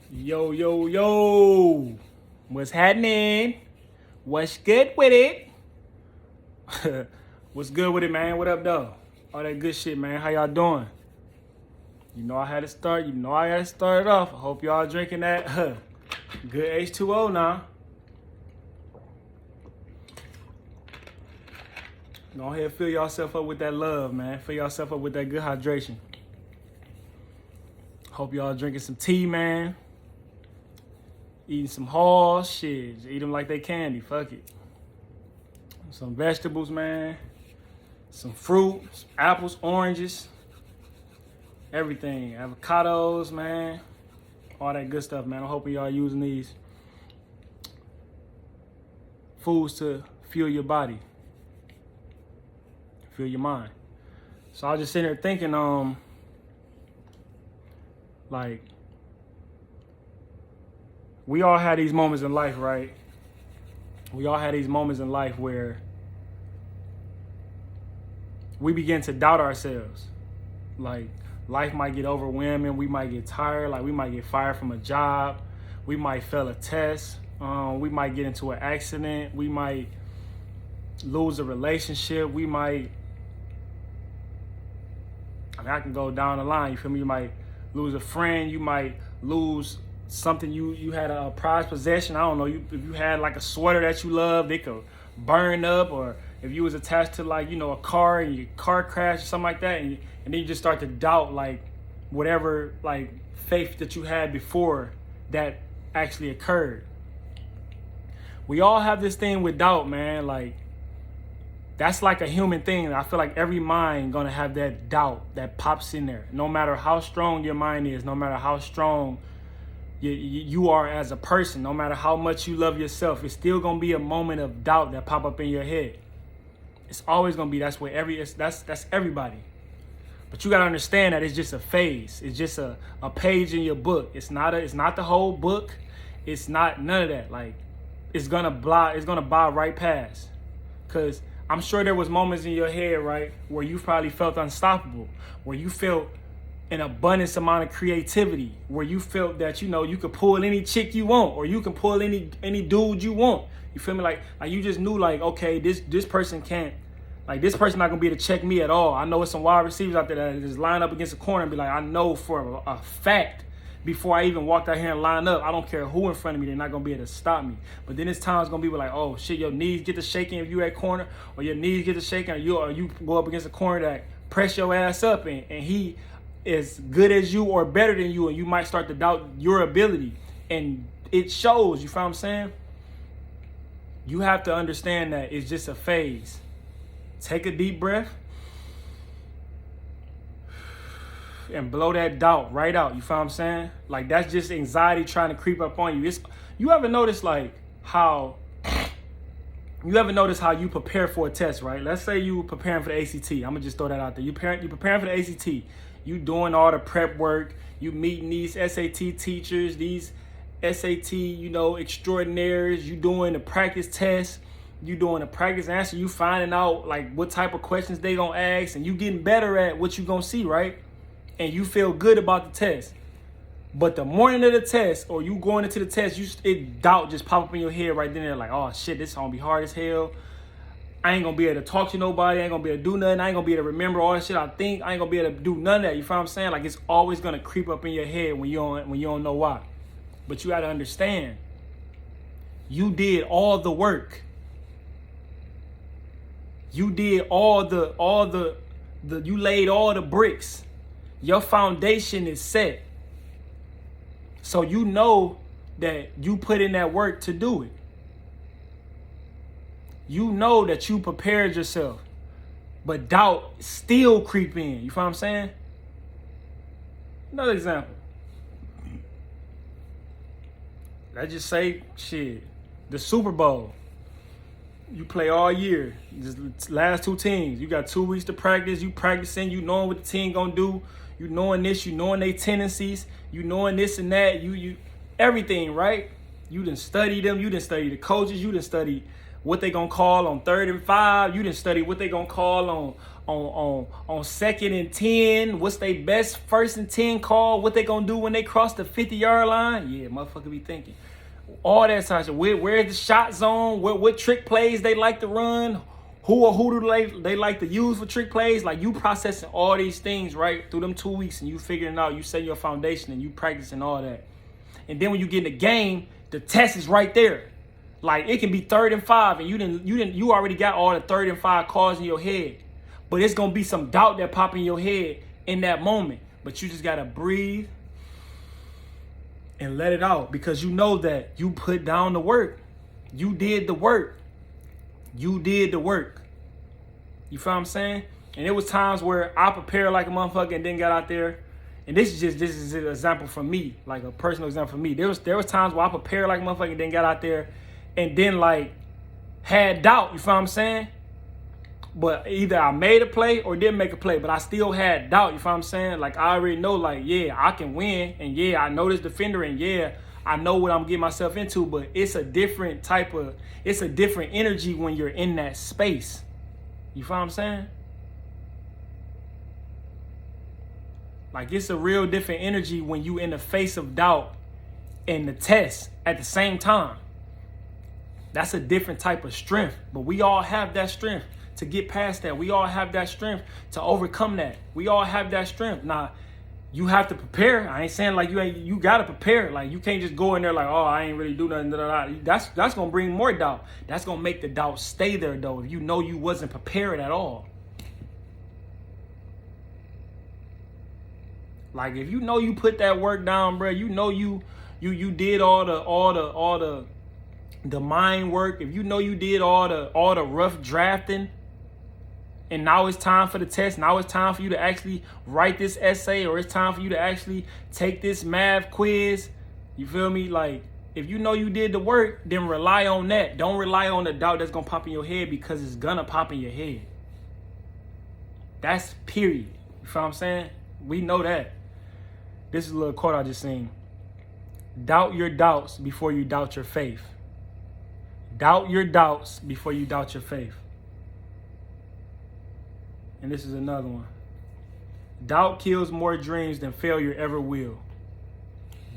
Yo, yo, yo. What's happening? What's good with it? What's good with it, man? What up, though? All that good shit, man. How y'all doing? You know I had to start. You know I got to start it off. I hope y'all drinking that good H2O now. Go ahead and fill yourself up with that love, man. Fill yourself up with that good hydration. Hope y'all drinking some tea, man. Eating some Halls, shit. Just eat them like they candy. Fuck it. Some vegetables, man. Some fruit, some apples, oranges, everything. Avocados, man. All that good stuff, man. I'm hoping y'all using these foods to fuel your body, fuel your mind. So I was just sitting there thinking, like, we all had these moments in life, right? We all had these moments in life where we begin to doubt ourselves. Like, life might get overwhelming. We might get tired. Like, we might get fired from a job. We might fail a test. We might get into an accident. We might lose a relationship. We might, I can go down the line. You feel me? You might lose a friend. You might lose something you had a prized possession. I don't know. If you had like a sweater that you loved, it could burn up. Or if you was attached to like, a car and your car crashed or something like that, and then you just start to doubt like whatever like faith that you had before that actually occurred. We all have this thing with doubt, man. Like, that's like a human thing. I feel like every mind gonna have that doubt that pops in there. No matter how strong your mind is, no matter how strong you are as a person, no matter how much you love yourself, it's still gonna be a moment of doubt that pop up in your head. It's always gonna be. That's where that's everybody. But you gotta understand that it's just a phase. It's just a page in your book. It's not the whole book. It's not none of that. Like, it's gonna buy right past. Cause I'm sure there was moments in your head, right, where you probably felt unstoppable, where you felt an abundance amount of creativity, where you felt that, you could pull any chick you want, or you can pull any dude you want. You feel me? Like you just knew, like, okay, this person can't, like, this person not gonna be able to check me at all. I know it's some wide receivers out there that just line up against the corner and be like, I know for a fact before I even walked out here and line up, I don't care who in front of me, they're not gonna be able to stop me. But then it's times gonna be like, oh shit, your knees get to shaking if you at corner, or your knees get to shaking, or you go up against a corner that press your ass up, and he is good as you or better than you, and you might start to doubt your ability. And it shows, you feel what I'm saying? You have to understand that it's just a phase. Take a deep breath and blow that doubt right out. You feel what I'm saying? Like, that's just anxiety trying to creep up on you. You ever notice how you prepare for a test, right? Let's say you preparing for the ACT. I'm gonna just throw that out there. You preparing for the ACT. You doing all the prep work. You meeting these SAT teachers, these SAT, extraordinaires. You doing the practice test. You doing the practice answer. You finding out like what type of questions they gonna ask, and you getting better at what you gonna see, right? And you feel good about the test. But the morning of the test, or you going into the test, doubt just pop up in your head right then and there, like, oh shit, this gonna be hard as hell. I ain't gonna be able to talk to nobody. I ain't gonna be able to do nothing. I ain't gonna be able to remember all the shit I think. I ain't gonna be able to do none of that. You feel what I'm saying? Like, it's always gonna creep up in your head when you don't know why. But you gotta understand, you did all the work. You did you laid all the bricks. Your foundation is set. So you know that you put in that work to do it. You know that you prepared yourself. But doubt still creep in. You feel what I'm saying? Another example. Let's just say, shit, the Super Bowl. You play all year. Just last two teams. You got 2 weeks to practice. You practicing. You knowing what the team gonna do. You knowing this. You knowing their tendencies. You knowing this and that. You everything, right? You done study them. You done study the coaches. You done study what they gonna call on 3rd and 5. You didn't study what they gonna call on 2nd and 10. What's their best 1st and 10 call? What they gonna do when they cross the 50-yard line? Yeah, motherfucker be thinking. All that type of shit. Where's the shot zone? What trick plays they like to run? Who do they like to use for trick plays? Like, you processing all these things, right, through them 2 weeks, and you figuring it out. You setting your foundation and you practicing all that. And then when you get in the game, the test is right there. Like, it can be 3rd and 5, and you already got all the 3rd and 5 calls in your head. But it's gonna be some doubt that pop in your head in that moment. But you just gotta breathe and let it out, because you know that you put down the work. You did the work. You did the work. You feel what I'm saying? And it was times where I prepared like a motherfucker and then got out there. And this is an example from me, like a personal example for me. There was times where I prepared like a motherfucker and then got out there and then like had doubt. You feel what I'm saying? But either I made a play or didn't make a play, but I still had doubt. You feel what I'm saying? Like, I already know, like, yeah, I can win, and yeah, I know this defender, and yeah, I know what I'm getting myself into. But it's a different energy when you're in that space. You feel what I'm saying? Like, it's a real different energy when you in the face of doubt and the test at the same time. That's a different type of strength. But we all have that strength to get past that. We all have that strength to overcome that. We all have that strength. Now, you have to prepare. I ain't saying like you gotta prepare. Like, you can't just go in there like, oh, I ain't really do nothing. That's gonna bring more doubt. That's gonna make the doubt stay there though, if you know you wasn't prepared at all. Like, if you know you put that work down, bro, you know you did all the mind work. If you know you did all the rough drafting, and now it's time for the test. Now it's time for you to actually write this essay, or it's time for you to actually take this math quiz. You feel me? Like, if you know you did the work, then rely on that. Don't rely on the doubt that's gonna pop in your head, because it's gonna pop in your head. That's period. You feel what I'm saying? We know that. This is a little quote I just seen. Doubt your doubts before you doubt your faith. Doubt your doubts before you doubt your faith. And this is another one. Doubt kills more dreams than failure ever will.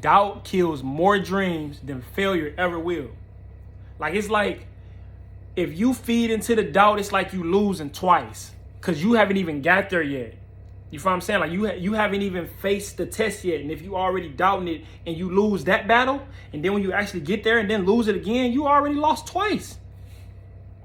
Doubt kills more dreams than failure ever will. Like, it's like, if you feed into the doubt, it's like you losing twice, because you haven't even got there yet. You feel what I'm saying? Like, you haven't even faced the test yet. And if you already doubting it and you lose that battle, and then when you actually get there and then lose it again, you already lost twice.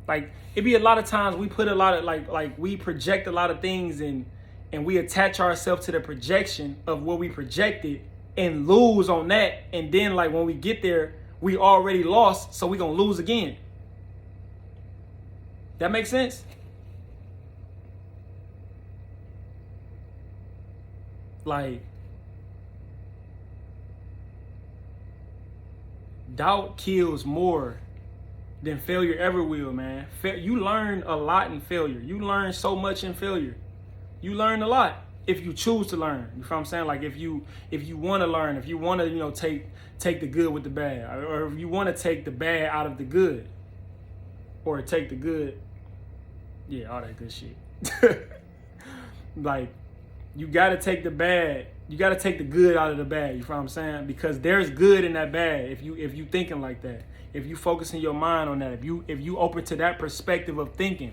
Like, it be a lot of times we put a lot of like we project a lot of things, and we attach ourselves to the projection of what we projected and lose on that. And then, like, when we get there, we already lost, so we gonna lose again. That makes sense? Like, doubt kills more than failure ever will, man. You learn a lot in failure. You learn so much in failure. You learn a lot if you choose to learn. You feel what I'm saying? Like, if you want to learn, if you want to, take the good with the bad, or if you want to take the bad out of the good, or take the good, yeah, all that good shit. Like, you got to take the bad. You got to take the good out of the bad. You feel what I'm saying? Because there's good in that bad if you thinking like that. If you focusing your mind on that, if you open to that perspective of thinking,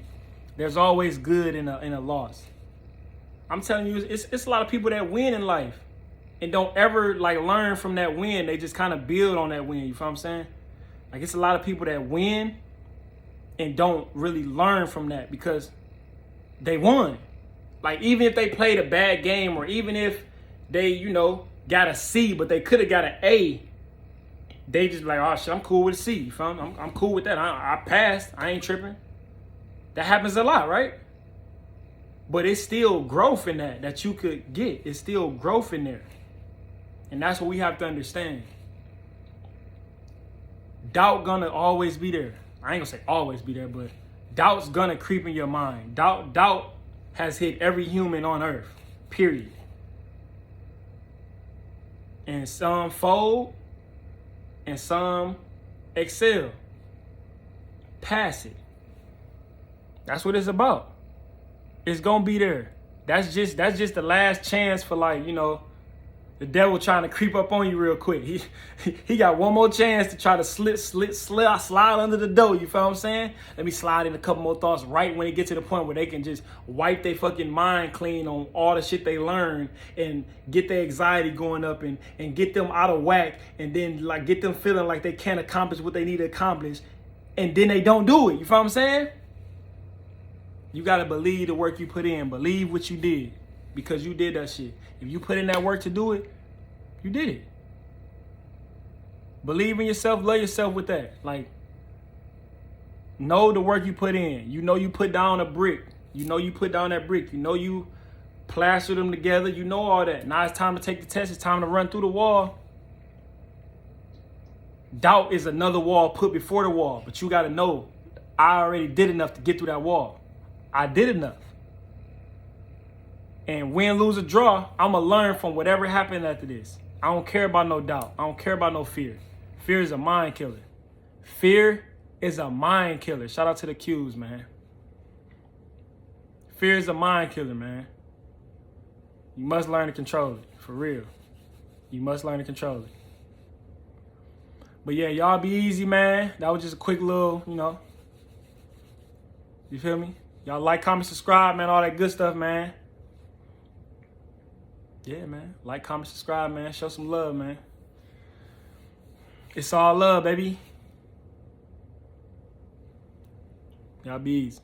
there's always good in a loss. I'm telling you, it's a lot of people that win in life and don't ever like learn from that win. They just kind of build on that win. You feel what I'm saying? Like, it's a lot of people that win and don't really learn from that because they won. Like, even if they played a bad game, or even if they, got a C, but they could have got an A, they just like, oh shit, I'm cool with a C. You feel me? I'm cool with that. I passed. I ain't tripping. That happens a lot, right? But it's still growth in that you could get. It's still growth in there. And that's what we have to understand. Doubt gonna always be there. I ain't gonna say always be there, but doubt's gonna creep in your mind. Doubt has hit every human on earth, period. And some fold and some excel. pass it. That's what it's about. It's gonna be there. That's just the last chance for, like, you know, the devil trying to creep up on you real quick. He got one more chance to try to slide under the door. You feel what I'm saying? Let me slide in a couple more thoughts right when it gets to the point where they can just wipe their fucking mind clean on all the shit they learned and get their anxiety going up and get them out of whack, and then, like, get them feeling like they can't accomplish what they need to accomplish, and then they don't do it. You feel what I'm saying? You got to believe the work you put in. Believe what you did, because you did that shit. If you put in that work to do it, you did it. Believe in yourself. Love yourself with that. Like, know the work you put in. You know you put down a brick. You know you put down that brick. You know you plaster them together. You know all that. Now it's time to take the test. It's time to run through the wall. Doubt is another wall put before the wall. But you got to know, I already did enough to get through that wall. I did enough. And win, lose, or draw, I'm going to learn from whatever happened after this. I don't care about no doubt. I don't care about no fear. Fear is a mind killer. Fear is a mind killer. Shout out to the Qs, man. Fear is a mind killer, man. You must learn to control it. For real. You must learn to control it. But yeah, y'all be easy, man. That was just a quick little, you know. You feel me? Y'all like, comment, subscribe, man. All that good stuff, man. Yeah, man. Like, comment, subscribe, man. Show some love, man. It's all love, baby. Y'all be easy.